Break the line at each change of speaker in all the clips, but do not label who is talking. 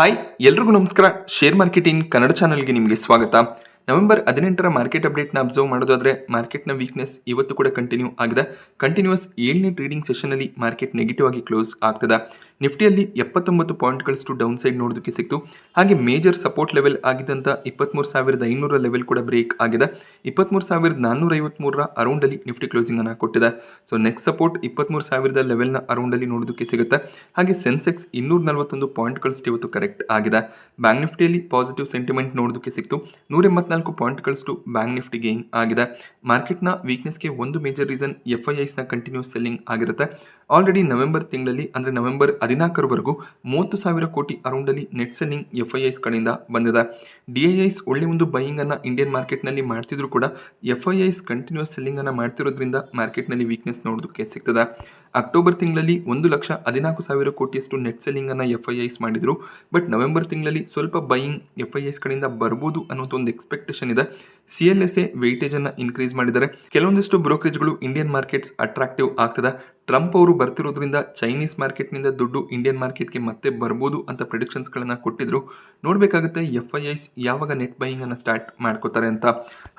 Hi ಎಲ್ರಿಗೂ ನಮಸ್ಕಾರ. Share marketing Kannada ಚಾನಲ್ಗೆ ನಿಮಗೆ ಸ್ವಾಗತ. ನವೆಂಬರ್ 18ರ ಮಾರ್ಕೆಟ್ ಅಪ್ಡೇಟ್ನ ಅಬ್ಸರ್ವ್ ಮಾಡೋದಾದ್ರೆ ಮಾರ್ಕೆಟ್ನ ವೀಕ್ನೆಸ್ ಇವತ್ತು ಕೂಡ ಕಂಟಿನ್ಯೂ ಆಗಿದೆ. ಕಂಟಿನ್ಯೂಸ್ 7ನೇ ಟ್ರೇಡಿಂಗ್ ಸೆಷನಲ್ಲಿ ಮಾರ್ಕೆಟ್ ನೆಗೆಟಿವ್ ಆಗಿ ಕ್ಲೋಸ್ ಆಗ್ತದೆ. ನಿಫ್ಟಿಯಲ್ಲಿ 79 ಪಾಯಿಂಟ್ಗಳಷ್ಟು ಡೌನ್ ಸೈಡ್ ನೋಡೋದಕ್ಕೆ ಸಿಕ್ತು. ಹಾಗೆ ಮೇಜರ್ ಸಪೋರ್ಟ್ ಲೆವೆಲ್ ಆಗಿದ್ದಂಥ 23,500 ಲೆವೆಲ್ ಕೂಡ ಬ್ರೇಕ್ ಆಗಿದೆ. 23,453ರ ಅರೌಂಡಲ್ಲಿ ನಿಫ್ಟಿ ಕ್ಲೋಸಿಂಗ್ ಅನ್ನು ಕೊಟ್ಟಿದೆ. ಸೊ ನೆಕ್ಸ್ಟ್ ಸಪೋರ್ಟ್ 23,000 ಲೆವೆಲ್ನ ಅರೌಂಡಲ್ಲಿ ನೋಡೋದಕ್ಕೆ ಸಿಗುತ್ತೆ. ಹಾಗೆ ಸೆನ್ಸೆಕ್ಸ್ 241 ಪಾಯಿಂಟ್ಗಳಷ್ಟು ಇವತ್ತು ಕರೆಕ್ಟ್ ಆಗಿದೆ. ಬ್ಯಾಂಕ್ ನಿಫ್ಟಿಯಲ್ಲಿ ಪಾಸಿಟಿವ್ ಸೆಂಟಿಮೆಂಟ್ ನೋಡೋದಕ್ಕೆ ಸಿಕ್ತು. 184 ಪಾಯಿಂಟ್ಗಳಷ್ಟು ಬ್ಯಾಂಕ್ ನಿಫ್ಟಿ ಗೇನ್ ಆಗಿದೆ. ಮಾರ್ಕೆಟ್ನ ವೀಕ್ನೆಸ್ಗೆ ಒಂದು ಮೇಜರ್ ರೀಸನ್ FIIsನ ಕಂಟಿನ್ಯೂಸ್ ಸೆಲ್ಲಿಂಗ್ ಆಗಿರುತ್ತೆ. ಆಲ್ರೆಡಿ ನವೆಂಬರ್ ತಿಂಗಳಲ್ಲಿ ಅಂದರೆ ನವೆಂಬರ್ 14ರವರೆಗೂ 30,000 ಕೋಟಿ ಅರೌಂಡಲ್ಲಿ ನೆಟ್ ಸೆಲ್ಲಿಂಗ್ FIIs ಕಡೆಯಿಂದ ಬಂದಿದೆ. DIIs ಒಳ್ಳೆ ಒಂದು ಬೈಯಿಂಗ್ ಅನ್ನು ಇಂಡಿಯನ್ ಮಾರ್ಕೆಟ್ನಲ್ಲಿ ಮಾಡ್ತಿದ್ರು ಕೂಡ FIIs ಕಂಟಿನ್ಯೂಸ್ ಸೆಲ್ಲಿಂಗ್ ಅನ್ನು ಮಾಡ್ತಿರೋದ್ರಿಂದ ಮಾರ್ಕೆಟ್ನಲ್ಲಿ ವೀಕ್ನೆಸ್ ನೋಡೋದಕ್ಕೆ ಸಿಗ್ತದೆ. ಅಕ್ಟೋಬರ್ ತಿಂಗಳಲ್ಲಿ 1,14,000 ಕೋಟಿಯಷ್ಟು ನೆಟ್ ಸೆಲ್ಲಿಂಗ್ ಅನ್ನು FIIs ಮಾಡಿದ್ರು. ಬಟ್ ನವೆಂಬರ್ ತಿಂಗಳಲ್ಲಿ ಸ್ವಲ್ಪ ಬೈಯಿಂಗ್ FIIs ಕಡೆಯಿಂದ ಬರ್ಬೋದು ಅನ್ನೋದು ಒಂದು ಎಕ್ಸ್ಪೆಕ್ಟೇಷನ್ ಇದೆ. CLSA ವೆಯ್ಟೇಜ್ ಅನ್ನು ಇನ್ಕ್ರೀಸ್ ಮಾಡಿದ್ದಾರೆ. ಕೆಲವೊಂದಿಷ್ಟು ಬ್ರೋಕರೇಜ್ಗಳು ಇಂಡಿಯನ್ ಮಾರ್ಕೆಟ್ಸ್ ಅಟ್ರಾಕ್ಟಿವ್ ಆಗ್ತದೆ. ಟ್ರಂಪ್ ಅವರು ಬರ್ತಿರೋದ್ರಿಂದ ಚೈನೀಸ್ ಮಾರ್ಕೆಟ್ನಿಂದ ದುಡ್ಡು ಇಂಡಿಯನ್ ಮಾರ್ಕೆಟ್ಗೆ ಮತ್ತೆ ಬರ್ಬೋದು ಅಂತ ಪ್ರಿಡಿಕ್ಷನ್ಸ್ಗಳನ್ನು ಕೊಟ್ಟಿದ್ರು. ನೋಡಬೇಕಾಗುತ್ತೆ FIIs ಯಾವಾಗ ನೆಟ್ ಬೈಯಿಂಗ್ ಅನ್ನು ಸ್ಟಾರ್ಟ್ ಮಾಡ್ಕೋತಾರೆ ಅಂತ.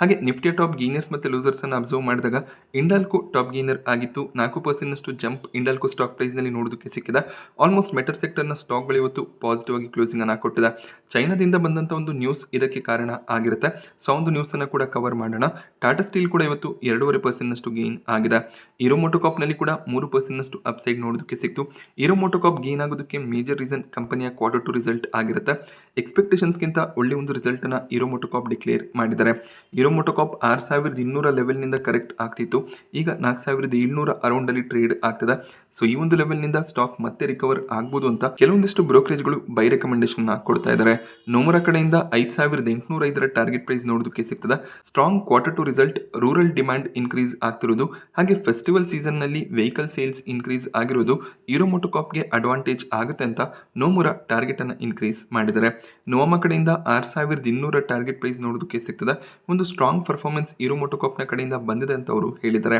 ಹಾಗೆ ನಿಫ್ಟಿಯ ಟಾಪ್ ಗೇನರ್ಸ್ ಮತ್ತು ಲೂಸರ್ಸ್ ಅನ್ನು ಅಬ್ಸರ್ವ್ ಮಾಡಿದಾಗ ಇಂಡಾಲ್ಕೋ ಟಾಪ್ ಗೇನರ್ ಆಗಿತ್ತು. 4% ಜಂಪ್ ಇಂಡಾಲ್ಕೋ ಸ್ಟಾಕ್ ಪ್ರೈಸ್ನಲ್ಲಿ ನೋಡೋದಕ್ಕೆ ಸಿಕ್ಕಿದೆ. ಆಲ್ಮೋಸ್ಟ್ ಮೆಟಲ್ ಸೆಕ್ಟರ್ನ ಸ್ಟಾಕ್ಗಳು ಇವತ್ತು ಪಾಸಿಟಿವ್ ಆಗಿ ಕ್ಲೋಸಿಂಗ್ ಅನ್ನು ಕೊಟ್ಟಿದೆ. ಚೈನಾದಿಂದ ಬಂದಂಥ ಒಂದು ನ್ಯೂಸ್ ಇದಕ್ಕೆ ಕಾರಣ ಆಗಿರುತ್ತೆ. ಸೊ ಒಂದು ನ್ಯೂಸ್ ಅನ್ನು ಕೂಡ ಕವರ್ ಮಾಡೋಣ. ಟಾಟಾ ಸ್ಟೀಲ್ ಕೂಡ ಇವತ್ತು 2.5% ಗೇನ್ ಆಗಿದೆ. ಹೀರೋ ಮೋಟೋಕಾರ್ಪ್ನಲ್ಲಿ ಕೂಡ 3% ಅಪ್ಸೈಡ್ ನೋಡೋದಕ್ಕೆ ಸಿಕ್ತು. ಹೀರೋ ಮೋಟೋಕಾರ್ಪ್ ಗೇನ್ ಆಗೋದಕ್ಕೆ ಮೇಜರ್ ರೀಸನ್ ಕಂಪನಿಯ Q2 ರಿಸಲ್ಟ್ ಆಗಿರುತ್ತೆ. ಎಕ್ಸ್ಪೆಕ್ಟೇಷನ್ಸ್ಗಿಂತ ಒಳ್ಳೆ ಒಂದು ರಿಸಲ್ಟ್ ಅನ್ನು ಹೀರೋ ಮೋಟೋಕಾರ್ಪ್ ಡಿಕ್ಲೇರ್ ಮಾಡಿದ್ದಾರೆ. ಹೀರೋ ಮೋಟೋಕಾರ್ಪ್ 6,200 ಲೆವೆಲ್ನಿಂದ ಕರೆಕ್ಟ್ ಆಗ್ತಿತ್ತು. ಈಗ 4,700 ಅರೌಂಡಲ್ಲಿ ಟ್ರೇಡ್ ಆಗ್ತದೆ. ಸೊ ಈ ಒಂದು ಲೆವೆಲ್ನಿಂದ ಸ್ಟಾಕ್ ಮತ್ತೆ ರಿಕವರ್ ಆಗ್ಬೋದು ಅಂತ ಕೆಲವೊಂದಿಷ್ಟು ಬ್ರೋಕರೇಜ್ಗಳು ಬೈ ರೆಕಮೆಂಡೇಶನ್ ಕೊಡ್ತಾ ಇದ್ದಾರೆ. ನೋಮರ ಕಡೆಯಿಂದ 5,805ರ ಟಾರ್ಗೆಟ್ ಪ್ರೈಸ್ ನೋಡೋದಕ್ಕೆ ಸಿಗ್ತದೆ. Strong Q2 result, rural demand increase ಆಗ್ತಿರೋದು, ಹಾಗೆ ಫೆಸ್ಟಿವಲ್ ಸೀಸನ್ನಲ್ಲಿ ವೆಹಿಕಲ್ ಸೇಲ್ಸ್ ಇನ್ಕ್ರೀಸ್ ಆಗಿರೋದು ಹೀರೋ ಮೋಟೋಕಾರ್ಪ್ಗೆ ಅಡ್ವಾಂಟೇಜ್ ಆಗುತ್ತೆ ಅಂತ ನೋಮುರ ಟಾರ್ಗೆಟ್ ಅನ್ನು ಇನ್ಕ್ರೀಸ್ ಮಾಡಿದ್ದಾರೆ. ನೋಮಾ ಕಡೆಯಿಂದ 6,200 ಟಾರ್ಗೆಟ್ ಪ್ರೈಸ್ ನೋಡೋದಕ್ಕೆ ಸಿಗ್ತದೆ. ಒಂದು ಸ್ಟ್ರಾಂಗ್ ಪರ್ಫಾರ್ಮೆನ್ಸ್ ಹೀರೋ ಮೋಟೋಕಾರ್ಪ್ನ ಕಡೆಯಿಂದ ಬಂದಿದೆ ಅಂತ ಅವರು ಹೇಳಿದ್ದಾರೆ.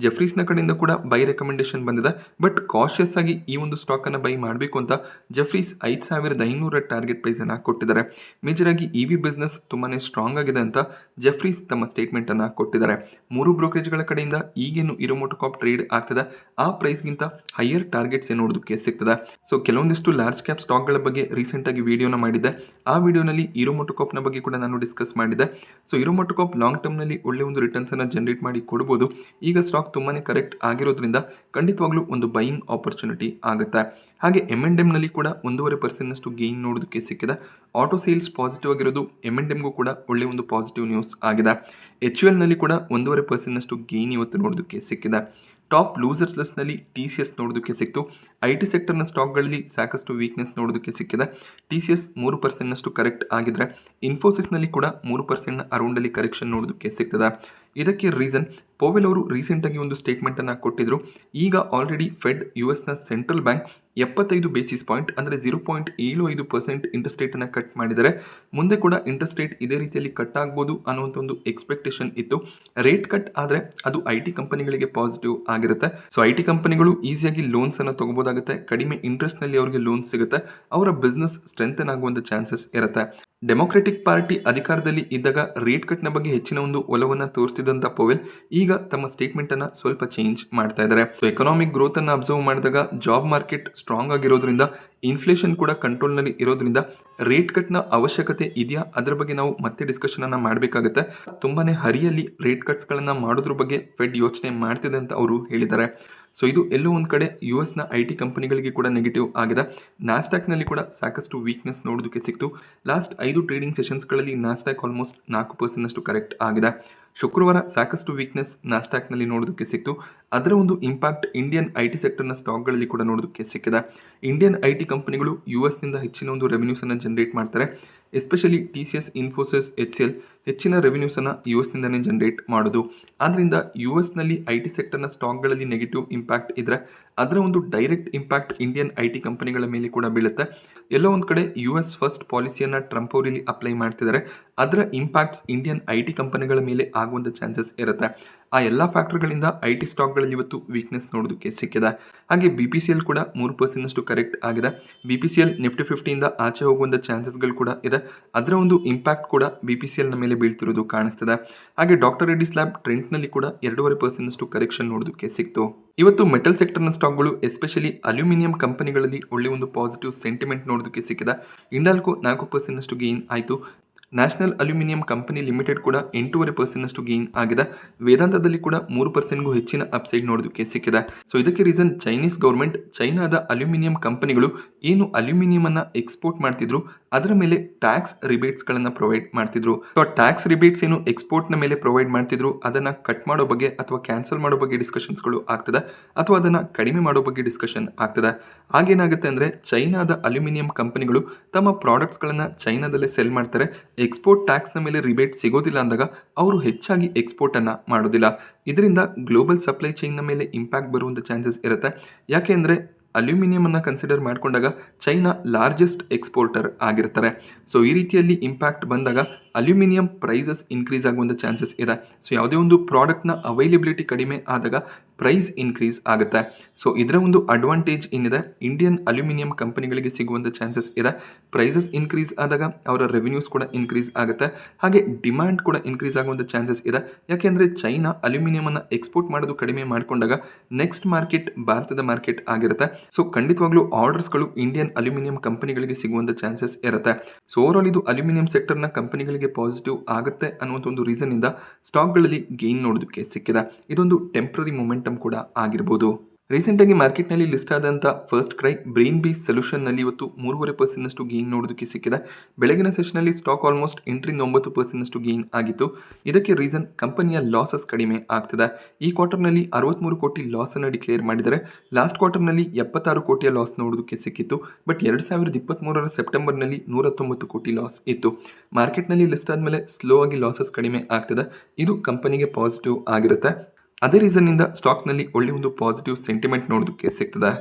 ಜೆಫ್ರೀಸ್ನ ಕಡೆಯಿಂದ ಕೂಡ ಬೈ ರೆಕಮೆಂಡೇಶನ್ ಬಂದಿದೆ. ಬಟ್ ಕಾಶಿಯಸ್ ಆಗಿ ಈ ಒಂದು ಸ್ಟಾಕ್ ಅನ್ನು ಬೈ ಮಾಡಬೇಕು ಅಂತ ಜೆಫ್ರೀಸ್ 5,500 ಟಾರ್ಗೆಟ್ ಪ್ರೈಸ್ ಅನ್ನು ಕೊಟ್ಟಿದ್ದಾರೆ. ಮೇಜರ್ ಆಗಿ EV ಬಿಸ್ನೆಸ್ ತುಂಬಾನೇ ಸ್ಟ್ರಾಂಗ್ ಆಗಿದೆ ಅಂತ ಜೆಫ್ರೀಸ್ ತಮ್ಮ ಸ್ಟೇಟ್ಮೆಂಟ್ ಅನ್ನು ಕೊಟ್ಟಿದ್ದಾರೆ. 3 ಬ್ರೋಕರೇಜ್ಗಳ ಕಡೆಯಿಂದ ಈಗೇನು ಹೀರೋ ಮೋಟೋಕಾರ್ಪ್ ಟ್ರೇಡ್ ಆಗ್ತದೆ ಆ ಪ್ರೈಸ್ಗಿಂತ ಹೈಯರ್ ಟಾರ್ಗೆಟ್ಸ್ ನೋಡೋದಕ್ಕೆ ಸಿಗ್ತದೆ. ಸೊ ಕೆಲವೊಂದಿಷ್ಟು ಲಾರ್ಜ್ ಕ್ಯಾಪ್ ಸ್ಟಾಕ್ಗಳ ಬಗ್ಗೆ ರೀಸೆಂಟ್ ಆಗಿ ವಿಡಿಯೋನ ಮಾಡಿದ್ದೆ. ಆ ವಿಡಿಯೋನಲ್ಲಿ ಹೀರೋ ಮೋಟೋಕಾರ್ಪ್ನ ಬಗ್ಗೆ ಕೂಡ ನಾನು ಡಿಸ್ಕಸ್ ಮಾಡಿದ್ದೆ. ಸೊ ಹೀರೋ ಮೋಟೋಕಾರ್ಪ್ ಲಾಂಗ್ ಟರ್ಮ್ನಲ್ಲಿ ಒಳ್ಳೆ ಒಂದು ರಿಟರ್ನ್ಸ್ ಅನ್ನು ಜನರೇಟ್ ಮಾಡಿ ಕೊಡ್ಬೋದು. ಈಗ ಸ್ಟಾಕ್ ತುಂಬಾನೇ ಕರೆಕ್ಟ್ ಆಗಿರೋದ್ರಿಂದ ಖಂಡಿತವಾಗ್ಲೂ ಒಂದು ಬೈಯಿಂಗ್ ಆಪರ್ಚುನಿಟಿ ಆಗುತ್ತೆ. ಹಾಗೆ M&Mನಲ್ಲಿ ಕೂಡ 1.5% ಗೇನ್ ನೋಡೋದಕ್ಕೆ ಸಿಕ್ಕಿದೆ. ಆಟೋ ಸೇಲ್ಸ್ ಪಾಸಿಟಿವ್ ಆಗಿರೋದು M&Mಗೂ ಕೂಡ ಒಳ್ಳೆ ಒಂದು ಪಾಸಿಟಿವ್ ನ್ಯೂಸ್ ಆಗಿದೆ. HULನಲ್ಲಿ ಕೂಡ 1.5% ಗೇನ್ ಇವತ್ತು ನೋಡೋದಕ್ಕೆ ಸಿಕ್ಕಿದೆ. ಟಾಪ್ ಲೂಸರ್ಸ್ ಲಿಸ್ಟ್ನಲ್ಲಿ TCS ನೋಡೋದಕ್ಕೆ ಸಿಕ್ತು. IT ಸೆಕ್ಟರ್ನ ಸ್ಟಾಕ್ಗಳಲ್ಲಿ ಸಾಕಷ್ಟು ವೀಕ್ನೆಸ್ ನೋಡೋದಕ್ಕೆ ಸಿಕ್ಕಿದೆ. TCS 3% ಕರೆಕ್ಟ್ ಆಗಿದ್ರೆ ಇನ್ಫೋಸಿಸ್ನಲ್ಲಿ ಕೂಡ 3% ಅರೌಂಡಲ್ಲಿ ಕರೆಕ್ಷನ್ ನೋಡೋದಕ್ಕೆ ಸಿಗ್ತದೆ. ಇದಕ್ಕೆ ರೀಸನ್ ಪೋವೆಲ್ ಅವರು ರೀಸೆಂಟಾಗಿ ಒಂದು ಸ್ಟೇಟ್ಮೆಂಟ್ ಅನ್ನು ಕೊಟ್ಟಿದ್ರು. ಈಗ already Fed US central bank 75 basis point ಅಂದರೆ 0.75% ಇಂಟ್ರೆಸ್ಟ್ ರೇಟ್ ಅನ್ನು ಕಟ್ ಮಾಡಿದರೆ ಮುಂದೆ ಕೂಡ ಇಂಟ್ರೆಸ್ಟ್ ರೇಟ್ ಇದೇ ರೀತಿಯಲ್ಲಿ ಕಟ್ ಆಗ್ಬೋದು ಅನ್ನುವಂಥ ಒಂದು ಎಕ್ಸ್ಪೆಕ್ಟೇಷನ್ ಇತ್ತು. ರೇಟ್ ಕಟ್ ಆದರೆ ಅದು IT ಕಂಪನಿಗಳಿಗೆ ಪಾಸಿಟಿವ್ ಆಗಿರುತ್ತೆ. ಸೊ IT ಕಂಪನಿಗಳು ಈಸಿಯಾಗಿ ಲೋನ್ಸ್ ಅನ್ನು ತಗೋಬೋದಾಗುತ್ತೆ. ಕಡಿಮೆ ಇಂಟ್ರೆಸ್ಟ್ ನಲ್ಲಿ ಅವರಿಗೆ ಲೋನ್ ಸಿಗುತ್ತೆ. ಅವರ ಬಿಸ್ನೆಸ್ ಸ್ಟ್ರೆಂಥನ್ ಆಗುವಂಥ ಚಾನ್ಸಸ್ ಇರುತ್ತೆ. ಡೆಮೊಕ್ರೆಟಿಕ್ ಪಾರ್ಟಿ ಅಧಿಕಾರದಲ್ಲಿ ಇದ್ದಾಗ ರೇಟ್ ಕಟ್ನ ಬಗ್ಗೆ ಹೆಚ್ಚಿನ ಒಂದು ಒಲವನ್ನು ತೋರಿಸ್ತಿದ್ದಂಥ ಪೋವೆಲ್ ಈಗ ತಮ್ಮ ಸ್ಟೇಟ್ಮೆಂಟ್ ಅನ್ನ ಸ್ವಲ್ಪ ಚೇಂಜ್ ಮಾಡ್ತಾ ಇದ್ದಾರೆ. ಸೊ ಎಕನಾಮಿಕ್ ಗ್ರೋತ್ ಅನ್ನು ಅಬ್ಸರ್ವ್ ಮಾಡಿದಾಗ ಜಾಬ್ ಮಾರ್ಕೆಟ್ ಸ್ಟ್ರಾಂಗ್ ಆಗಿರೋದ್ರಿಂದ ಇನ್ಫ್ಲೇಷನ್ ಕೂಡ ಕಂಟ್ರೋಲ್ನಲ್ಲಿ ಇರೋದ್ರಿಂದ ರೇಟ್ ಕಟ್ನ ಅವಶ್ಯಕತೆ ಇದೆಯಾ ಅದರ ಬಗ್ಗೆ ನಾವು ಮತ್ತೆ ಡಿಸ್ಕಷನ್ ಅನ್ನ ಮಾಡಬೇಕಾಗುತ್ತೆ. ತುಂಬಾನೇ ಹರಿಯಲ್ಲಿ ರೇಟ್ ಕಟ್ಸ್ಗಳನ್ನು ಮಾಡೋದ್ರ ಬಗ್ಗೆ ಫೆಡ್ ಯೋಚನೆ ಮಾಡ್ತಿದೆ ಅಂತ ಅವರು ಹೇಳಿದ್ದಾರೆ. ಸೊ ಇದು ಎಲ್ಲೋ ಒಂದು ಕಡೆ US IT ಕಂಪನಿಗಳಿಗೆ ಕೂಡ ನೆಗೆಟಿವ್ ಆಗಿದೆ. ನಾಸ್ಡ್ಯಾಕ್ನಲ್ಲಿ ಕೂಡ ಸಾಕಷ್ಟು ವೀಕ್ನೆಸ್ ನೋಡೋದಕ್ಕೆ ಸಿಕ್ತು. ಲಾಸ್ಟ್ 5 ಟ್ರೇಡಿಂಗ್ ಸೆಷನ್ಸ್ಗಳಲ್ಲಿ ನಾಸ್ಡ್ಯಾಕ್ ಆಲ್ಮೋಸ್ಟ್ 4% ಕರೆಕ್ಟ್ ಆಗಿದೆ. ಶುಕ್ರವಾರ ಸಾಕಷ್ಟು ವೀಕ್ನೆಸ್ ನಾಸ್ಡ್ಯಾಕ್ನಲ್ಲಿ ನೋಡೋದಕ್ಕೆ ಸಿಕ್ತು. ಅದರ ಒಂದು ಇಂಪ್ಯಾಕ್ಟ್ ಇಂಡಿಯನ್ IT ಸೆಕ್ಟರ್ನ ಸ್ಟಾಕ್ಗಳಲ್ಲಿ ಕೂಡ ನೋಡೋದಕ್ಕೆ ಸಿಕ್ಕಿದೆ. ಇಂಡಿಯನ್ IT ಕಂಪನಿಗಳು USನಿಂದ ಹೆಚ್ಚಿನ ಒಂದು ರೆವೆನ್ಯೂಸ್ ಅನ್ನು ಜನರೇಟ್ ಮಾಡ್ತಾರೆ. ಎಸ್ಪೆಷಲಿ TCS, ಇನ್ಫೋಸಿಸ್, HCL ಹೆಚ್ಚಿನ ರೆವೆನ್ಯೂಸ್ ಅನ್ನು US ನಿಂದನೇ ಜನರೇಟ್ ಮಾಡೋದು. ಆದ್ದರಿಂದ US ನಲ್ಲಿ IT ಸೆಕ್ಟರ್ನ ಸ್ಟಾಕ್ಗಳಲ್ಲಿ ನೆಗೆಟಿವ್ ಇಂಪ್ಯಾಕ್ಟ್ ಇದ್ರೆ ಅದರ ಒಂದು ಡೈರೆಕ್ಟ್ ಇಂಪ್ಯಾಕ್ಟ್ ಇಂಡಿಯನ್ IT ಕಂಪನಿಗಳ ಮೇಲೆ ಕೂಡ ಬೀಳುತ್ತೆ. ಎಲ್ಲೋ ಒಂದು ಕಡೆ US ಫಸ್ಟ್ ಪಾಲಿಸಿಯನ್ನು ಟ್ರಂಪ್ ಅವರು ಇಲ್ಲಿ ಅಪ್ಲೈ ಮಾಡ್ತಿದ್ದಾರೆ. ಅದರ ಇಂಪ್ಯಾಕ್ಟ್ಸ್ ಇಂಡಿಯನ್ IT ಕಂಪನಿಗಳ ಮೇಲೆ ಆಗುವಂಥ ಚಾನ್ಸಸ್ ಇರುತ್ತೆ. ಆ ಎಲ್ಲ ಫ್ಯಾಕ್ಟರ್ಗಳಿಂದ IT ಸ್ಟಾಕ್ಗಳಲ್ಲಿ ಇವತ್ತು ವೀಕ್ನೆಸ್ ನೋಡೋದಕ್ಕೆ ಸಿಕ್ಕಿದೆ. ಹಾಗೆ BPCL ಕೂಡ 3% ಕರೆಕ್ಟ್ ಆಗಿದೆ. BPCL ನಿಫ್ಟಿ 50ಯಿಂದ ಆಚೆ ಹೋಗುವಂಥ ಚಾನ್ಸಸ್ಗಳು ಕೂಡ ಇದೆ. ಅದರ ಒಂದು ಇಂಪ್ಯಾಕ್ಟ್ ಕೂಡ BPCLನ ಮೇಲೆ ಬೀಳ್ತಿರೋದು ಕಾಣಿಸ್ತಿದೆ. ಹಾಗೆ ಡಾಕ್ಟರ್ ರೆಡ್ಡಿಸ್ ಲ್ಯಾಬ್ ಟ್ರೆಂಡ್ನಲ್ಲಿ ಕೂಡ 2.5% ಕರೆಕ್ಷನ್ ನೋಡೋದಕ್ಕೆ ಸಿಕ್ತು. ಇವತ್ತು ಮೆಟಲ್ ಸೆಕ್ಟರ್ನ ಸ್ಟಾಕ್ಗಳು ಎಸ್ಪೆಷಲಿ ಅಲ್ಯೂಮಿನಿಯಂ ಕಂಪನಿಗಳಲ್ಲಿ ಒಳ್ಳೆ ಒಂದು ಪಾಸಿಟಿವ್ ಸೆಂಟಿಮೆಂಟ್ ನೋಡೋದಕ್ಕೆ ಸಿಕ್ಕಿದೆ. ಇಂಡಾಲ್ಕೋ 4% ಗೇನ್ ಆಯಿತು. ನ್ಯಾಷನಲ್ ಅಲ್ಯೂಮಿನಿಯಂ ಕಂಪನಿ ಲಿಮಿಟೆಡ್ ಕೂಡ 8.5% ಗೇನ್ ಆಗಿದೆ. ವೇದಾಂತದಲ್ಲಿ ಕೂಡ 3%ಗೂ ಹೆಚ್ಚಿನ ಅಪ್ಸೈಡ್ ನೋಡೋದಕ್ಕೆ ಸಿಕ್ಕಿದೆ. ಸೊ ಇದಕ್ಕೆ ರೀಸನ್ ಚೈನೀಸ್ ಗೌರ್ಮೆಂಟ್ ಚೈನಾದ ಅಲ್ಯೂಮಿನಿಯಂ ಕಂಪನಿಗಳು ಏನು ಅಲ್ಯೂಮಿನಿಯಂ ಅನ್ನ ಎಕ್ಸ್ಪೋರ್ಟ್ ಮಾಡ್ತಿದ್ರು ಅದರ ಮೇಲೆ ಟ್ಯಾಕ್ಸ್ ರಿಬೇಟ್ಸ್ಗಳನ್ನು ಪ್ರೊವೈಡ್ ಮಾಡ್ತಿದ್ರು. ಸೊ ಟ್ಯಾಕ್ಸ್ ರಿಬೇಟ್ಸ್ ಏನು ಎಕ್ಸ್ಪೋರ್ಟ್ನ ಮೇಲೆ ಪ್ರೊವೈಡ್ ಮಾಡ್ತಿದ್ರು ಅದನ್ನು ಕಟ್ ಮಾಡೋ ಬಗ್ಗೆ ಅಥವಾ ಕ್ಯಾನ್ಸಲ್ ಮಾಡೋ ಬಗ್ಗೆ ಡಿಸ್ಕಷನ್ಸ್ಗಳು ಆಗ್ತದೆ ಅಥವಾ ಅದನ್ನು ಕಡಿಮೆ ಮಾಡೋ ಬಗ್ಗೆ ಡಿಸ್ಕಷನ್ ಆಗ್ತದೆ. ಆಗೇನಾಗುತ್ತೆ ಅಂದರೆ ಚೈನಾದ ಅಲ್ಯೂಮಿನಿಯಂ ಕಂಪನಿಗಳು ತಮ್ಮ ಪ್ರಾಡಕ್ಟ್ಸ್ಗಳನ್ನು ಚೈನಾದಲ್ಲೇ ಸೆಲ್ ಮಾಡ್ತಾರೆ. ಎಕ್ಸ್ಪೋರ್ಟ್ ಟ್ಯಾಕ್ಸ್ನ ಮೇಲೆ ರಿಬೇಟ್ ಸಿಗೋದಿಲ್ಲ ಅಂದಾಗ ಅವರು ಹೆಚ್ಚಾಗಿ ಎಕ್ಸ್ಪೋರ್ಟನ್ನು ಮಾಡೋದಿಲ್ಲ. ಇದರಿಂದ ಗ್ಲೋಬಲ್ ಸಪ್ಲೈ ಚೈನ್ನ ಮೇಲೆ ಇಂಪ್ಯಾಕ್ಟ್ ಬರುವಂಥ ಚಾನ್ಸಸ್ ಇರುತ್ತೆ. ಯಾಕೆ ಅಂದರೆ ಅಲ್ಯೂಮಿನಿಯಂ ಅನ್ನು ಕನ್ಸಿಡರ್ ಮಾಡಿಕೊಂಡಾಗ ಚೈನಾ ಲಾರ್ಜೆಸ್ಟ್ ಎಕ್ಸ್ಪೋರ್ಟರ್ ಆಗಿರ್ತಾರೆ. ಸೊ ಈ ರೀತಿಯಲ್ಲಿ ಇಂಪ್ಯಾಕ್ಟ್ ಬಂದಾಗ ಅಲ್ಯೂಮಿನಿಯಂ ಪ್ರೈಸಸ್ ಇನ್ಕ್ರೀಸ್ ಆಗುವಂಥ ಚಾನ್ಸಸ್ ಇದೆ. ಸೊ ಯಾವುದೇ ಒಂದು ಪ್ರಾಡಕ್ಟ್ನ ಅವೈಲೇಬಿಲಿಟಿ ಕಡಿಮೆ ಆದಾಗ ಪ್ರೈಸ್ ಇನ್ಕ್ರೀಸ್ ಆಗುತ್ತೆ. ಸೊ ಇದರ ಒಂದು ಅಡ್ವಾಂಟೇಜ್ ಏನಿದೆ ಇಂಡಿಯನ್ ಅಲ್ಯೂಮಿನಿಯಂ ಕಂಪನಿಗಳಿಗೆ ಸಿಗುವಂಥ ಚಾನ್ಸಸ್ ಇದೆ. ಪ್ರೈಸಸ್ ಇನ್ಕ್ರೀಸ್ ಆದಾಗ ಅವರ ರೆವಿನ್ಯೂಸ್ ಕೂಡ ಇನ್ಕ್ರೀಸ್ ಆಗುತ್ತೆ. ಹಾಗೆ ಡಿಮ್ಯಾಂಡ್ ಕೂಡ ಇನ್ಕ್ರೀಸ್ ಆಗುವಂಥ ಚಾನ್ಸಸ್ ಇದೆ. ಯಾಕೆಂದರೆ ಚೈನಾ ಅಲ್ಯೂಮಿನಿಯಮನ್ನು ಎಕ್ಸ್ಪೋರ್ಟ್ ಮಾಡೋದು ಕಡಿಮೆ ಮಾಡಿಕೊಂಡಾಗ ನೆಕ್ಸ್ಟ್ ಮಾರ್ಕೆಟ್ ಭಾರತದ ಮಾರ್ಕೆಟ್ ಆಗಿರುತ್ತೆ. ಸೊ ಖಂಡಿತವಾಗ್ಲೂ ಆರ್ಡರ್ಸ್ಗಳು ಇಂಡಿಯನ್ ಅಲ್ಯೂಮಿನಿಯಂ ಕಂಪನಿಗಳಿಗೆ ಸಿಗುವಂಥ ಚಾನ್ಸಸ್ ಇರುತ್ತೆ. ಸೊ ಓವರಾಲ್ ಇದು ಅಲ್ಯೂಮಿನಿಯಂ ಸೆಕ್ಟರ್ನ ಕಂಪನಿಗಳಿಗೆ ಪಾಸಿಟಿವ್ ಆಗುತ್ತೆ ಅನ್ನುವಂಥ ಒಂದು ರೀಸನ್ ಇಂದ ಸ್ಟಾಕ್ಗಳಲ್ಲಿ ಗೇನ್ ನೋಡೋದಕ್ಕೆ ಸಿಕ್ಕಿದೆ. ಇದೊಂದು ಟೆಂಪ್ರರಿ ಮೊಮೆಂಟಮ್ ಕೂಡ ಆಗಿರ್ಬೋದು. ರೀಸೆಂಟಾಗಿ ಮಾರ್ಕೆಟ್ನಲ್ಲಿ ಲಿಸ್ಟ್ ಆದಂಥ ಫಸ್ಟ್ ಕ್ರೈ ಬ್ರೈನ್ ಬೀಸ್ ಸೊಲ್ಯೂಷನ್ನಲ್ಲಿ ಇವತ್ತು 3.5% ಗೇನ್ ನೋಡೋದಕ್ಕೆ ಸಿಕ್ಕಿದೆ. ಬೆಳಗಿನ ಸೆಷನಲ್ಲಿ ಸ್ಟಾಕ್ ಆಲ್ಮೋಸ್ಟ್ 8-9% ಗೇನ್ ಆಗಿತ್ತು. ಇದಕ್ಕೆ ರೀಸನ್ ಕಂಪನಿಯ ಲಾಸಸ್ ಕಡಿಮೆ ಆಗ್ತದೆ. ಈ ಕ್ವಾರ್ಟರ್ನಲ್ಲಿ 63 ಕೋಟಿ ಲಾಸನ್ನು ಡಿಕ್ಲೇರ್ ಮಾಡಿದರೆ ಲಾಸ್ಟ್ ಕ್ವಾರ್ಟರ್ನಲ್ಲಿ 76 ಕೋಟಿಯ ಲಾಸ್ ನೋಡೋದಕ್ಕೆ ಸಿಕ್ಕಿತ್ತು. ಬಟ್ 2023 ಸೆಪ್ಟೆಂಬರ್ನಲ್ಲಿ 119 ಕೋಟಿ ಲಾಸ್ ಇತ್ತು. ಮಾರ್ಕೆಟ್ನಲ್ಲಿ ಲಿಸ್ಟ್ ಆದಮೇಲೆ ಸ್ಲೋ ಆಗಿ ಲಾಸಸ್ ಕಡಿಮೆ ಆಗ್ತದೆ. ಇದು ಕಂಪನಿಗೆ ಪಾಸಿಟಿವ್ ಆಗಿರುತ್ತೆ. ಅದೇ ರೀಸನ್ನಿಂದ ಸ್ಟಾಕ್ನಲ್ಲಿ ಒಳ್ಳೆಯ ಒಂದು ಪಾಸಿಟಿವ್ ಸೆಂಟಿಮೆಂಟ್ ನೋಡೋದಕ್ಕೆ ಸಿಗ್ತದೆ.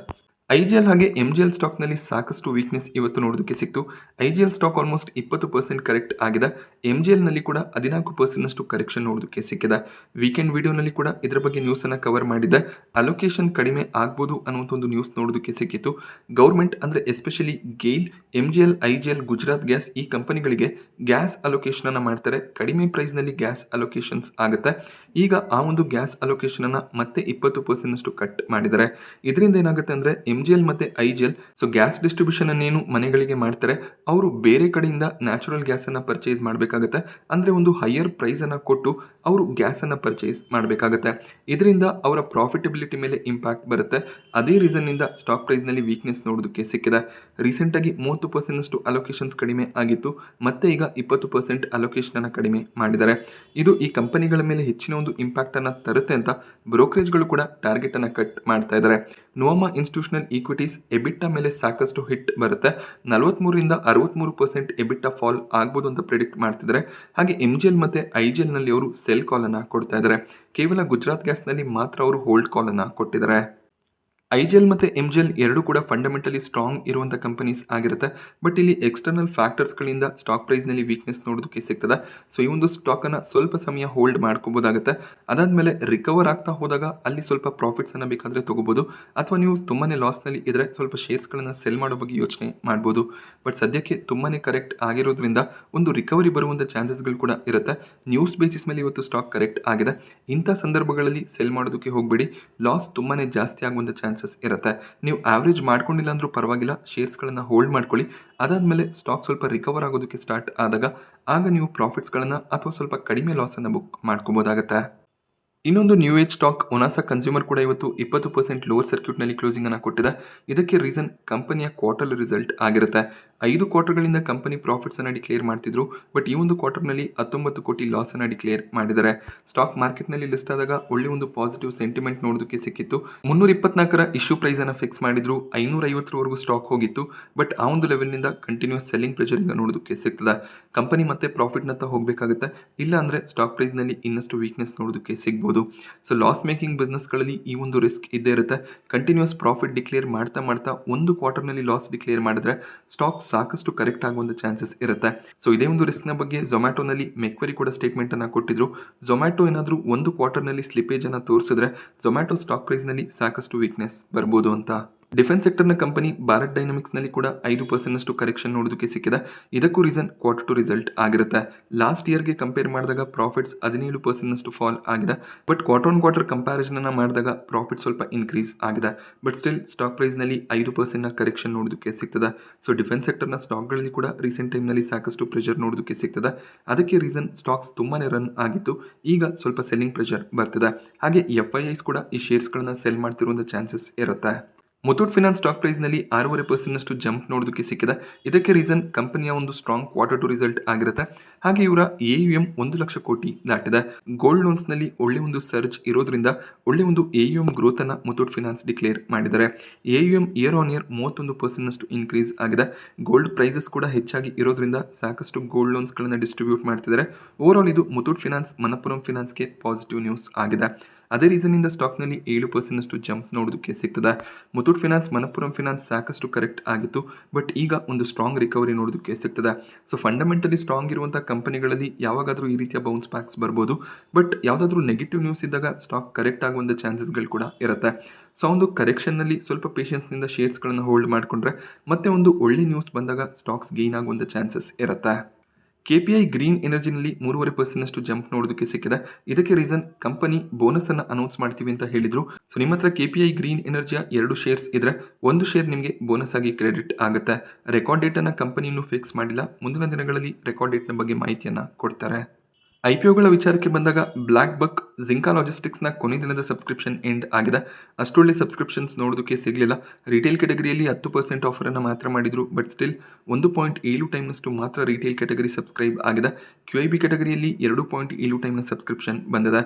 IGL ಹಾಗೆ MGL ಸ್ಟಾಕ್ನಲ್ಲಿ ಸಾಕಷ್ಟು ವೀಕ್ನೆಸ್ ಇವತ್ತು ನೋಡೋದಕ್ಕೆ ಸಿಕ್ತು. IGL ಸ್ಟಾಕ್ ಆಲ್ಮೋಸ್ಟ್ 20% ಕರೆಕ್ಟ್ ಆಗಿದೆ. MGLನಲ್ಲಿ ಕೂಡ 14% ಕರೆಕ್ಷನ್ ನೋಡೋದಕ್ಕೆ ಸಿಕ್ಕಿದೆ. ವೀಕೆಂಡ್ ವಿಡಿಯೋನಲ್ಲಿ ಕೂಡ ಇದರ ಬಗ್ಗೆ ನ್ಯೂಸನ್ನು ಕವರ್ ಮಾಡಿದ್ದೆ. ಅಲೋಕೇಶನ್ ಕಡಿಮೆ ಆಗ್ಬೋದು ಅನ್ನುವಂಥ ಒಂದು ನ್ಯೂಸ್ ನೋಡೋದಕ್ಕೆ ಸಿಕ್ಕಿತ್ತು. ಗೌರ್ಮೆಂಟ್ ಅಂದರೆ especially GAIL, MGL, IGL, Gujarat gas ಈ ಕಂಪನಿಗಳಿಗೆ ಗ್ಯಾಸ್ ಅಲೋಕೇಶನನ್ನು ಮಾಡ್ತಾರೆ. ಕಡಿಮೆ ಪ್ರೈಸ್ನಲ್ಲಿ ಗ್ಯಾಸ್ ಅಲೋಕೇಶನ್ಸ್ ಆಗುತ್ತೆ. ಈಗ ಆ ಒಂದು ಗ್ಯಾಸ್ ಅಲೋಕೇಶನನ್ನು ಮತ್ತೆ 20% ಕಟ್ ಮಾಡಿದ್ದಾರೆ. ಇದರಿಂದ ಏನಾಗುತ್ತೆ ಅಂದರೆ MGL ಮತ್ತು IGL ಸೊ ಗ್ಯಾಸ್ ಡಿಸ್ಟ್ರಿಬ್ಯೂಷನ್ ಅನ್ನೇನು ಮನೆಗಳಿಗೆ ಮಾಡ್ತಾರೆ ಅವರು ಬೇರೆ ಕಡೆಯಿಂದ ನ್ಯಾಚುರಲ್ ಗ್ಯಾಸನ್ನು ಪರ್ಚೇಸ್ ಮಾಡಬೇಕಾಗತ್ತೆ. ಅಂದರೆ ಒಂದು ಹೈಯರ್ ಪ್ರೈಸನ್ನು ಕೊಟ್ಟು ಅವರು ಗ್ಯಾಸನ್ನು ಪರ್ಚೇಸ್ ಮಾಡಬೇಕಾಗತ್ತೆ. ಇದರಿಂದ ಅವರ ಪ್ರಾಫಿಟಬಿಲಿಟಿ ಮೇಲೆ ಇಂಪ್ಯಾಕ್ಟ್ ಬರುತ್ತೆ. ಅದೇ ರೀಸನ್ನಿಂದ ಸ್ಟಾಕ್ ಪ್ರೈಸ್ನಲ್ಲಿ ವೀಕ್ನೆಸ್ ನೋಡೋದಕ್ಕೆ ಸಿಕ್ಕಿದೆ. ರೀಸೆಂಟಾಗಿ 30% ಅಲೋಕೇಶನ್ಸ್ ಕಡಿಮೆ ಆಗಿತ್ತು. ಮತ್ತೆ ಈಗ 20% ಅಲೋಕೇಶನನ್ನು ಕಡಿಮೆ ಮಾಡಿದ್ದಾರೆ. ಇದು ಈ ಕಂಪನಿಗಳ ಮೇಲೆ ಹೆಚ್ಚಿನ ಒಂದು ಇಂಪ್ಯಾಕ್ಟನ್ನು ತರುತ್ತೆ ಅಂತ ಬ್ರೋಕರೇಜ್ಗಳು ಕೂಡ ಟಾರ್ಗೆಟನ್ನು ಕಟ್ ಮಾಡ್ತಾ ಇದ್ದಾರೆ. ನೋವಾಮಾ ಇನ್ಸ್ಟಿಟ್ಯೂಷನಲ್ ಈಕ್ವಿಟೀಸ್ ಎಬಿಟಾ ಮೇಲೆ ಸಾಕಷ್ಟು ಹಿಟ್ ಬರುತ್ತೆ. 43-63% ಎಬಿಟಾ ಫಾಲ್ ಆಗ್ಬೋದು ಅಂತ ಪ್ರಿಡಿಕ್ಟ್ ಮಾಡ್ತಿದ್ದಾರೆ. ಹಾಗೆ MGL ಮತ್ತು IGLನಲ್ಲಿ ಅವರು ಸೆಲ್ ಕಾಲನ್ನು ಕೊಡ್ತಾ ಇದ್ದಾರೆ. ಕೇವಲ ಗುಜರಾತ್ ಗ್ಯಾಸ್ನಲ್ಲಿ ಮಾತ್ರ ಅವರು ಹೋಲ್ಡ್ ಕಾಲನ್ನು ಕೊಟ್ಟಿದ್ದಾರೆ. IGL ಮತ್ತು MGL ಎರಡೂ ಕೂಡ ಫಂಡಮೆಂಟಲಿ ಸ್ಟ್ರಾಂಗ್ ಇರುವಂಥ ಕಂಪನೀಸ್ ಆಗಿರುತ್ತೆ. ಬಟ್ ಇಲ್ಲಿ ಎಕ್ಸ್ಟರ್ನಲ್ ಫ್ಯಾಕ್ಟರ್ಸ್ಗಳಿಂದ ಸ್ಟಾಕ್ ಪ್ರೈಸ್ನಲ್ಲಿ ವೀಕ್ನೆಸ್ ನೋಡೋದಕ್ಕೆ ಸಿಗ್ತದೆ. ಸೊ ಈ ಒಂದು ಸ್ಟಾಕನ್ನು ಸ್ವಲ್ಪ ಸಮಯ ಹೋಲ್ಡ್ ಮಾಡ್ಕೋಬೋದಾಗುತ್ತೆ. ಅದಾದಮೇಲೆ ರಿಕವರ್ ಆಗ್ತಾ ಹೋದಾಗ ಅಲ್ಲಿ ಸ್ವಲ್ಪ ಪ್ರಾಫಿಟ್ಸನ್ನು ಬೇಕಾದರೆ ತೊಗೋಬೋದು. ಅಥವಾ ನೀವು ತುಂಬಾ ಲಾಸ್ನಲ್ಲಿ ಇದ್ದರೆ ಸ್ವಲ್ಪ ಶೇರ್ಸ್ಗಳನ್ನು ಸೆಲ್ ಮಾಡೋ ಬಗ್ಗೆ ಯೋಚನೆ ಮಾಡ್ಬೋದು. ಬಟ್ ಸದ್ಯಕ್ಕೆ ತುಂಬಾ ಕರೆಕ್ಟ್ ಆಗಿರೋದ್ರಿಂದ ಒಂದು ರಿಕವರಿ ಬರುವಂಥ ಚಾನ್ಸಸ್ಗಳು ಕೂಡ ಇರುತ್ತೆ. ನ್ಯೂಸ್ ಬೇಸಿಸ್ ಮೇಲೆ ಇವತ್ತು ಸ್ಟಾಕ್ ಕರೆಕ್ಟ್ ಆಗಿದೆ. ಇಂಥ ಸಂದರ್ಭಗಳಲ್ಲಿ ಸೆಲ್ ಮಾಡೋದಕ್ಕೆ ಹೋಗಬೇಡಿ. ಲಾಸ್ ತುಂಬಾ ಜಾಸ್ತಿ ಆಗುವಂಥ ಚಾನ್ಸಸ್ ಇರುತ್ತೆ. ನೀವು ಆವ್ರೇಜ್ ಮಾಡ್ಕೊಂಡಿಲ್ಲ ಅಂದ್ರೂ ಪರವಾಗಿಲ್ಲ, ಶೇರ್ಸ್ಗಳನ್ನು ಹೋಲ್ಡ್ ಮಾಡ್ಕೊಳ್ಳಿ. ಅದಾದಮೇಲೆ ಸ್ಟಾಕ್ ಸ್ವಲ್ಪ ರಿಕವರ್ ಆಗೋದಕ್ಕೆ ಸ್ಟಾರ್ಟ್ ಆದಾಗ ಆಗ ನೀವು ಪ್ರಾಫಿಟ್ಸ್ಗಳನ್ನು ಅಥವಾ ಸ್ವಲ್ಪ ಕಡಿಮೆ ಲಾಸನ್ನು ಬುಕ್ ಮಾಡ್ಕೋಬೋದಾಗತ್ತೆ. ಇನ್ನೊಂದು ನ್ಯೂ ಏಜ್ ಸ್ಟಾಕ್ ಒನಾಸಾ ಕನ್ಸ್ಯೂಮರ್ ಕೂಡ ಇವತ್ತು 20% ಲೋವರ್ ಸರ್ಕ್ಯೂಟ್ನಲ್ಲಿ ಕ್ಲೋಸಿಂಗನ್ನು ಕೊಟ್ಟಿದೆ. ಇದಕ್ಕೆ ರೀಸನ್ ಕಂಪನಿಯ ಕ್ವಾರ್ಟರ್ಲಿ ರಿಸಲ್ಟ್ ಆಗಿರುತ್ತೆ. 5 ಕ್ವಾರ್ಟರ್ಗಳಿಂದ ಕಂಪನಿ ಪ್ರಾಫಿಟ್ಸನ್ನು ಡಿಕ್ಲೇರ್ ಮಾಡ್ತಿದ್ರು. ಬಟ್ ಈ ಒಂದು ಕ್ವಾರ್ಟರ್ನಲ್ಲಿ 19 ಕೋಟಿ ಲಾಸನ್ನು ಡಿಕ್ಲೇರ್ ಮಾಡಿದ್ದಾರೆ. ಸ್ಟಾಕ್ ಮಾರ್ಕೆಟ್ನಲ್ಲಿ ಲಿಸ್ಟ್ ಆದಾಗ ಒಳ್ಳೆ ಒಂದು ಪಾಸಿಟಿವ್ ಸೆಂಟಿಮೆಂಟ್ ನೋಡೋದಕ್ಕೆ ಸಿಕ್ಕಿತ್ತು. 324ರ ಇಶ್ಯೂ ಪ್ರೈಸನ್ನು ಫಿಕ್ಸ್ ಮಾಡಿದ್ರು. 550ರವರೆಗೂ ಸ್ಟಾಕ್ ಹೋಗಿತ್ತು. ಬಟ್ ಆ ಒಂದು ಲೆವೆಲ್ನಿಂದ ಕಂಟಿನ್ಯೂಸ್ ಸೆಲ್ಲಿಂಗ್ ಪ್ರೆಷರ್ ಈಗ ನೋಡೋದಕ್ಕೆ ಸಿಗ್ತದೆ. ಕಂಪನಿ ಮತ್ತೆ ಪ್ರಾಫಿಟ್ನತ್ತ ಹೋಗಬೇಕಾಗುತ್ತೆ. ಇಲ್ಲ ಅಂದರೆ ಸ್ಟಾಕ್ ಪ್ರೈಸ್ನಲ್ಲಿ ಇನ್ನಷ್ಟು ವೀಕ್ನೆಸ್ ನೋಡೋದಕ್ಕೆ ಸಿಗ್ಬೋದು. ಸೊ ಲಾಸ್ ಮೇಕಿಂಗ್ ಬಿಸ್ನೆಸ್ಗಳಲ್ಲಿ ಈ ಒಂದು ರಿಸ್ಕ್ ಇದ್ದೇ ಇರುತ್ತೆ. ಕಂಟಿನ್ಯೂಸ್ ಪ್ರಾಫಿಟ್ ಡಿಕ್ಲೇರ್ ಮಾಡ್ತಾ ಮಾಡ್ತಾ ಒಂದು ಕ್ವಾರ್ಟರ್ನಲ್ಲಿ ಲಾಸ್ ಡಿಕ್ಲೇರ್ ಮಾಡಿದ್ರೆ ಸ್ಟಾಕ್ ಸಾಕಷ್ಟು ಕರೆಕ್ಟ್ ಆಗುವಂಥ ಚಾನ್ಸಸ್ ಇರುತ್ತೆ. ಸೊ ಇದೇ ಒಂದು ರಿಸ್ಕ್ನ ಬಗ್ಗೆ ಝೊಮ್ಯಾಟೋನಲ್ಲಿ ಮೆಕ್ವರಿ ಕೂಡ ಸ್ಟೇಟ್ಮೆಂಟನ್ನು ಕೊಟ್ಟಿದ್ರು. ಝೊಮ್ಯಾಟೋ ಏನಾದರೂ ಒಂದು ಕ್ವಾರ್ಟರ್ನಲ್ಲಿ ಸ್ಲಿಪೇಜನ್ನು ತೋರಿಸಿದ್ರೆ ಝೊಮ್ಯಾಟೋ ಸ್ಟಾಕ್ ಪ್ರೈಸ್ನಲ್ಲಿ ಸಾಕಷ್ಟು ವೀಕ್ನೆಸ್ ಬರ್ಬೋದು ಅಂತ. ಡಿಫೆನ್ಸ್ ಸೆಕ್ಟರ್ನ ಕಂಪನಿ ಭಾರತ್ ಡೈನಾಮಿಕ್ಸ್ನಲ್ಲಿ ಕೂಡ 5% ಕರೆಕ್ಷನ್ ನೋಡೋದಕ್ಕೆ ಸಿಕ್ಕಿದೆ. ಇದಕ್ಕೂ ರೀಸನ್ ಕ್ವಾರ್ಟರ್ ಟು ರಿಸಲ್ಟ್ ಆಗಿರುತ್ತೆ. ಲಾಸ್ಟ್ ಇಯರ್ಗೆ ಕಂಪೇರ್ ಮಾಡಿದಾಗ ಪ್ರಾಫಿಟ್ಸ್ 17% ಫಾಲ್ ಆಗಿದೆ. But quarter on quarter comparison ಮಾಡಿದಾಗ ಪ್ರಾಫಿಟ್ ಸ್ವಲ್ಪ ಇನ್ಕ್ರೀಸ್ ಆಗಿದೆ. ಬಟ್ ಸ್ಟಿಲ್ ಸ್ಟಾಕ್ ಪ್ರೈಸ್ನಲ್ಲಿ 5% ಕರೆಕ್ಷನ್ ನೋಡೋದಕ್ಕೆ ಸಿಗ್ತದೆ. ಸೊ ಡಿಫೆನ್ಸ್ ಸೆಕ್ಟರ್ನ ಸ್ಟಾಕ್ಗಳಲ್ಲಿ ಕೂಡ ರೀಸೆಂಟ್ ಟೈಮ್ನಲ್ಲಿ ಸಾಕಷ್ಟು ಪ್ರೆಷರ್ ನೋಡೋದಕ್ಕೆ ಸಿಗ್ತದೆ. ಅದಕ್ಕೆ ರೀಸನ್ ಸ್ಟಾಕ್ಸ್ ತುಂಬಾ ರನ್ ಆಗಿತ್ತು. ಈಗ ಸ್ವಲ್ಪ ಸೆಲ್ಲಿಂಗ್ ಪ್ರೆಷರ್ ಬರ್ತಿದೆ. ಹಾಗೆ FIIs ಕೂಡ ಈ ಶೇರ್ಸ್ಗಳನ್ನ ಸೆಲ್ ಮಾಡ್ತಿರುವಂಥ ಚಾನ್ಸಸ್ ಇರುತ್ತೆ. ಮುಥೂಟ್ ಫಿನಾನ್ಸ್ ಸ್ಟಾಕ್ ಪ್ರೈಸ್ನಲ್ಲಿ 6.5% ಜಂಪ್ ನೋಡೋದಕ್ಕೆ ಸಿಕ್ಕಿದೆ. ಇದಕ್ಕೆ ರೀಸನ್ ಕಂಪನಿಯ ಒಂದು ಸ್ಟ್ರಾಂಗ್ ಕ್ವಾರ್ಟರ್ ಟು ರಿಸಲ್ಟ್ ಆಗಿರುತ್ತೆ. ಹಾಗೆ ಇವರ AUM 1 ಲಕ್ಷ ಕೋಟಿ ದಾಟಿದೆ. ಗೋಲ್ಡ್ ಲೋನ್ಸ್ನಲ್ಲಿ ಒಳ್ಳೆ ಒಂದು ಸರ್ಜ್ ಇರೋದ್ರಿಂದ ಒಳ್ಳೆ ಒಂದು AUM ಗ್ರೋತ್ ಅನ್ನು ಮುಥೂಟ್ ಫಿನಾನ್ಸ್ ಡಿಕ್ಲೇರ್ ಮಾಡಿದ್ದಾರೆ. AUM year on year 31% increase ಆಗಿದೆ. ಗೋಲ್ಡ್ ಪ್ರೈಸಸ್ ಕೂಡ ಹೆಚ್ಚಾಗಿ ಇರೋದ್ರಿಂದ ಸಾಕಷ್ಟು ಗೋಲ್ಡ್ ಲೋನ್ಸ್ಗಳನ್ನು ಡಿಸ್ಟ್ರಿಬ್ಯೂಟ್ ಮಾಡ್ತಿದ್ದಾರೆ. ಓವರ್ ಆಲ್ ಇದು ಮುಥೂಟ್ ಫಿನಾನ್ಸ್ ಮನಪ್ಪುರಂ ಫಿನಾನ್ಸ್ಗೆ ಪಾಸಿಟಿವ್ ನ್ಯೂಸ್ ಆಗಿದೆ. ಅದೇ ರೀಸನ್ನಿಂದ ಸ್ಟಾಕ್ನಲ್ಲಿ 7% ಜಂಪ್ ನೋಡೋದಕ್ಕೆ ಸಿಗ್ತದೆ. ಮುಥೂಟ್ ಫಿನಾನ್ಸ್ ಮನಪ್ಪುರಂ ಫಿನಾನ್ಸ್ ಸಾಕಷ್ಟು ಕರೆಕ್ಟ್ ಆಗಿತ್ತು. ಬಟ್ ಈಗ ಒಂದು ಸ್ಟ್ರಾಂಗ್ ರಿಕವರಿ ನೋಡೋದಕ್ಕೆ ಸಿಗ್ತದೆ. ಸೊ ಫಂಡಮೆಂಟಲಿ ಸ್ಟ್ರಾಂಗ್ ಇರುವಂಥ ಕಂಪನಿಗಳಲ್ಲಿ ಯಾವಾಗಾದರೂ ಈ ರೀತಿಯ ಬೌನ್ಸ್ ಬ್ಯಾಕ್ಸ್ ಬರ್ಬೋದು. ಬಟ್ ಯಾವುದಾದ್ರೂ ನೆಗೆಟಿವ್ ನ್ಯೂಸ್ ಇದ್ದಾಗ ಸ್ಟಾಕ್ ಕರೆಕ್ಟ್ ಆಗುವಂಥ ಚಾನ್ಸಸ್ಗಳು ಕೂಡ ಇರುತ್ತೆ. ಸೊ ಒಂದು ಕರೆಕ್ಷನ್ನಲ್ಲಿ ಸ್ವಲ್ಪ ಪೇಷನ್ಸ್ನಿಂದ ಶೇರ್ಸ್ಗಳನ್ನು ಹೋಲ್ಡ್ ಮಾಡಿಕೊಂಡ್ರೆ ಮತ್ತೆ ಒಂದು ಒಳ್ಳೆ ನ್ಯೂಸ್ ಬಂದಾಗ ಸ್ಟಾಕ್ಸ್ ಗೇನ್ ಆಗುವಂಥ ಚಾನ್ಸಸ್ ಇರುತ್ತೆ. KPI ಗ್ರೀನ್ ಎನರ್ಜಿನಲ್ಲಿ 3.5% ಜಂಪ್ ನೋಡೋದಕ್ಕೆ ಸಿಕ್ಕಿದೆ. ಇದಕ್ಕೆ ರೀಸನ್ ಕಂಪನಿ ಬೋನಸ್ ಅನ್ನು ಅನೌನ್ಸ್ ಮಾಡ್ತೀವಿ ಅಂತ ಹೇಳಿದ್ರು. ಸೊ ನಿಮ್ಮ ಹತ್ರ KPI ಗ್ರೀನ್ ಎನರ್ಜಿಯ 2 ಶೇರ್ಸ್ ಇದ್ರೆ ಒಂದು ಶೇರ್ ನಿಮಗೆ ಬೋನಸ್ ಆಗಿ ಕ್ರೆಡಿಟ್ ಆಗುತ್ತೆ. ರೆಕಾರ್ಡ್ ಡೇಟ್ ಅನ್ನು ಕಂಪನಿ ಇನ್ನೂ ಫಿಕ್ಸ್ ಮಾಡಿಲ್ಲ. ಮುಂದಿನ ದಿನಗಳಲ್ಲಿ ರೆಕಾರ್ಡ್ ಡೇಟ್ನ ಬಗ್ಗೆ ಮಾಹಿತಿಯನ್ನು ಕೊಡ್ತಾರೆ. IPOಗಳ ವಿಚಾರಕ್ಕೆ ಬಂದಾಗ ಬ್ಲ್ಯಾಕ್ ಬಕ್ ಜಿಂಕಾ ಲಾಜಿಸ್ಟಿಕ್ಸ್ನ ಕೊನೆ ದಿನದ ಸಬ್ಸ್ಕ್ರಿಪ್ಷನ್ ಎಂಡ್ ಆಗಿದೆ. ಅಷ್ಟೊಳ್ಳೆ ಸಬ್ಸ್ಕ್ರಿಪ್ಷನ್ಸ್ ನೋಡೋದಕ್ಕೆ ಸಿಗಲಿಲ್ಲ. ರಿಟೇಲ್ ಕ್ಯಾಟಗರಿಯಲ್ಲಿ 10% ಆಫರನ್ನು ಮಾತ್ರ ಮಾಡಿದರು. ಬಟ್ ಸ್ಟಿಲ್ 1.7 ಟೈಮ್ನಷ್ಟು ಮಾತ್ರ ರಿಟೇಲ್ ಕ್ಯಾಟಗರಿ ಸಬ್ಸ್ಕ್ರೈಬ್ ಆಗಿದೆ. QIB ಕ್ಯಾಟಗರಿಯಲ್ಲಿ 2.7 ಟೈಮ್ನ ಸಬ್ಸ್ಕ್ರಿಪ್ಷನ್ ಬಂದಿದೆ.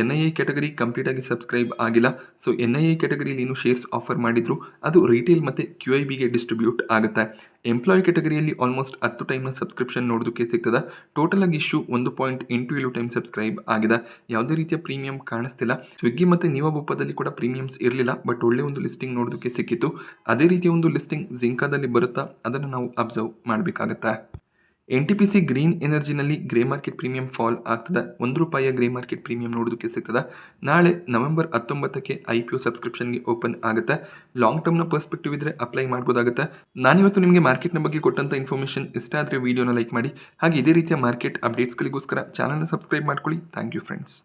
NII ಕ್ಯಾಟಗರಿ ಕಂಪ್ಲೀಟ್ ಆಗಿ ಸಬ್ಸ್ಕ್ರೈಬ್ ಆಗಿಲ್ಲ. ಸೊ NII ಕ್ಯಾಟಗರಿಯಲ್ಲಿ ಏನು ಶೇರ್ಸ್ ಆಫರ್ ಮಾಡಿದ್ರು ಅದು ರಿಟೇಲ್ ಮತ್ತು QIBಗೆ ಡಿಸ್ಟ್ರಿಬ್ಯೂಟ್ ಆಗುತ್ತೆ. ಎಂಪ್ಲಾಯ್ ಕ್ಯಾಟಗರಿಯಲ್ಲಿ ಆಲ್ಮೋಸ್ಟ್ 10 ಟೈಮ್ನ ಸಬ್ಸ್ಕ್ರಿಪ್ಷನ್ ನೋಡೋದಕ್ಕೆ ಸಿಗ್ತದೆ. ಟೋಟಲ್ ಆಗಿ ಇಶ್ಯೂ 1.87 ಟೈಮ್ ಸಬ್ಸ್ಕ್ರೈಬ್ ಆಗಿದೆ. ಯಾವುದೇ ರೀತಿಯ ಪ್ರೀಮಿಯಂ ಕಾಣಿಸ್ತಿಲ್ಲ. ಸ್ವಿಗ್ಗಿ ಮತ್ತು ನೀವಾಬುಪ್ಪದಲ್ಲಿ ಕೂಡ ಪ್ರೀಮಿಯಮ್ಸ್ ಇರಲಿಲ್ಲ. ಬಟ್ ಒಳ್ಳೆ ಒಂದು ಲಿಸ್ಟಿಂಗ್ ನೋಡೋದಕ್ಕೆ ಸಿಕ್ಕಿತ್ತು. ಅದೇ ರೀತಿಯ ಒಂದು ಲಿಸ್ಟಿಂಗ್ ಜಿಂಕಾದಲ್ಲಿ ಬರುತ್ತಾ ಅದನ್ನು ನಾವು ಅಬ್ಸರ್ವ್ ಮಾಡಬೇಕಾಗತ್ತೆ. NTPC ಗ್ರೀನ್ ಎನರ್ಜಿನಲ್ಲಿ ಗ್ರೇ ಮಾರ್ಕೆಟ್ ಪ್ರೀಮಿಯಂ ಫಾಲ್ ಆಗ್ತದೆ. ₹1 ಗ್ರೇ ಮಾರ್ಕೆಟ್ ಪ್ರೀಮಿಯಂ ನೋಡೋದಕ್ಕೆ ಸಿಗ್ತದೆ. ನಾಳೆ ನವೆಂಬರ್ 19ಕ್ಕೆ IPO ಸಬ್ಸ್ಕ್ರಿಪ್ಷನ್ಗೆ ಓಪನ್ ಆಗುತ್ತೆ. ಲಾಂಗ್ ಟರ್ಮ್ನ ಪರ್ಸ್ಪೆಕ್ಟಿವ್ ಇದ್ದರೆ ಅಪ್ಲೈ ಮಾಡ್ಬೋದಾಗುತ್ತೆ. ನಾನಿವತ್ತು ನಿಮಗೆ ಮಾರ್ಕೆಟ್ನ ಬಗ್ಗೆ ಕೊಟ್ಟಂಥ ಇನ್ಫಾರ್ಮೇಷನ್ ಇಷ್ಟ ಆದರೆ ವಿಡಿಯೋನ ಲೈಕ್ ಮಾಡಿ. ಹಾಗೆ ಇದೇ ರೀತಿಯ ಮಾರ್ಕೆಟ್ ಅಪ್ಡೇಟ್ಸ್ಗಳಿಗೋಸ್ಕರ ಚಾನಲ್ನ ಸಬ್ಸ್ಕ್ರೈಬ್ ಮಾಡ್ಕೊಳ್ಳಿ. Thank you friends.